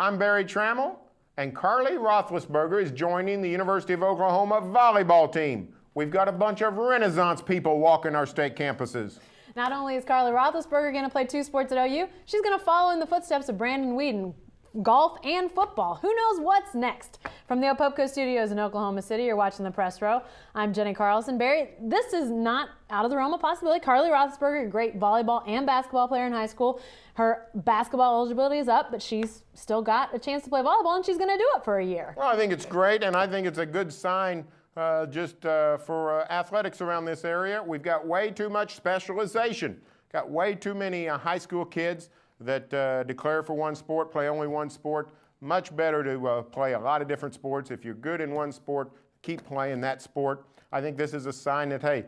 I'm Barry Tramel, and Carlee Roethlisberger is joining the University of Oklahoma volleyball team. We've got a bunch of Renaissance people walking our state campuses. Not only is Carlee Roethlisberger going to play 2 sports at OU, she's going to follow in the footsteps of Brandon Whedon, golf and football. Who knows what's next? From the Opopco Studios in Oklahoma City, you're watching the Press Row. I'm Jenni Carlson. Barry, this is not out of the realm of possibility. Carlee Roethlisberger, a great volleyball and basketball player in high school. Her basketball eligibility is up, but she's still got a chance to play volleyball, and she's going to do it for a year. Well, I think it's great, and I think it's a good sign for athletics around this area. We've got way too much specialization. Got way too many high school kids that declare for one sport, play only one sport. Much better to play a lot of different sports. If you're good in one sport, keep playing that sport. I think this is a sign that, hey,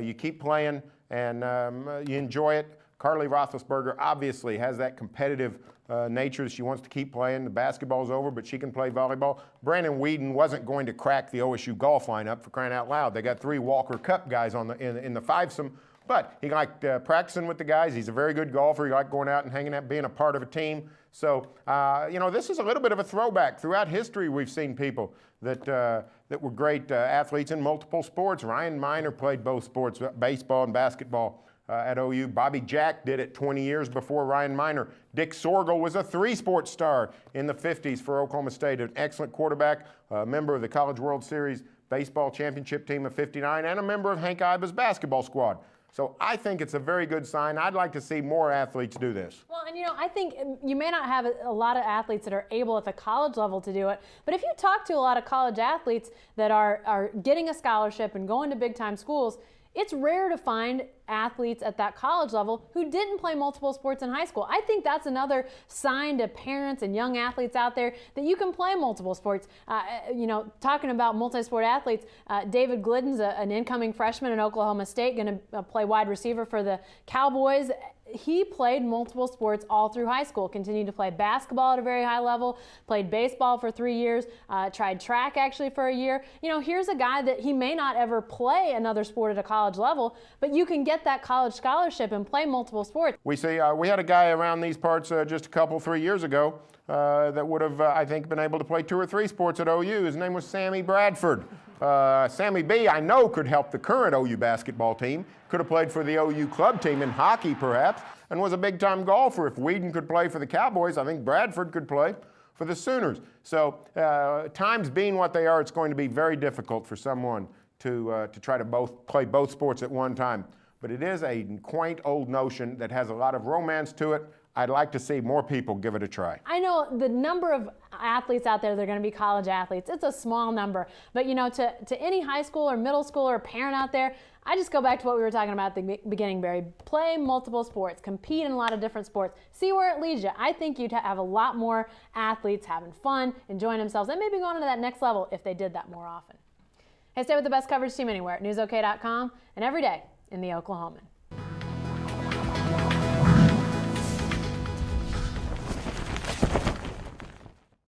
you keep playing and you enjoy it. Carlee Roethlisberger obviously has that competitive nature. She wants to keep playing. The basketball's over, but she can play volleyball. Brandon Whedon wasn't going to crack the OSU golf lineup, for crying out loud. They got 3 Walker Cup guys on in the fivesome. But he liked practicing with the guys. He's a very good golfer. He liked going out and hanging out, being a part of a team. So, this is a little bit of a throwback. Throughout history, we've seen people that were great athletes in multiple sports. Ryan Miner played both sports, baseball and basketball at OU. Bobby Jack did it 20 years before Ryan Miner. Dick Sorgel was a 3-sport star in the 50s for Oklahoma State, an excellent quarterback, a member of the College World Series baseball championship team of '59, and a member of Hank Iba's basketball squad. So I think it's a very good sign. I'd like to see more athletes do this. Well, and I think you may not have a lot of athletes that are able at the college level to do it, but if you talk to a lot of college athletes that are getting a scholarship and going to big-time schools, it's rare to find athletes at that college level who didn't play multiple sports in high school. I think that's another sign to parents and young athletes out there that you can play multiple sports. Talking about multi-sport athletes, David Glidden's an incoming freshman in Oklahoma State, going to play wide receiver for the Cowboys. He played multiple sports all through high school, continued to play basketball at a very high level, played baseball for 3 years, tried track actually for a year. Here's a guy that he may not ever play another sport at a college level, but you can get that college scholarship and play multiple sports. We had a guy around these parts just a couple, 3 years ago that would have, I think, been able to play 2 or 3 sports at OU. His name was Sammy Bradford. Sammy B, I know, could help the current OU basketball team. Could have played for the OU club team in hockey, perhaps, and was a big-time golfer. If Whedon could play for the Cowboys, I think Bradford could play for the Sooners. So times being what they are, it's going to be very difficult for someone to try to play both sports at one time. But it is a quaint old notion that has a lot of romance to it. I'd like to see more people give it a try. I know the number of athletes out there that are going to be college athletes, it's a small number. But, to any high school or middle school or parent out there, I just go back to what we were talking about at the beginning, Barry. Play multiple sports, compete in a lot of different sports, see where it leads you. I think you'd have a lot more athletes having fun, enjoying themselves, and maybe going to that next level if they did that more often. Hey, stay with the best coverage team anywhere at newsok.com and every day in the Oklahoman.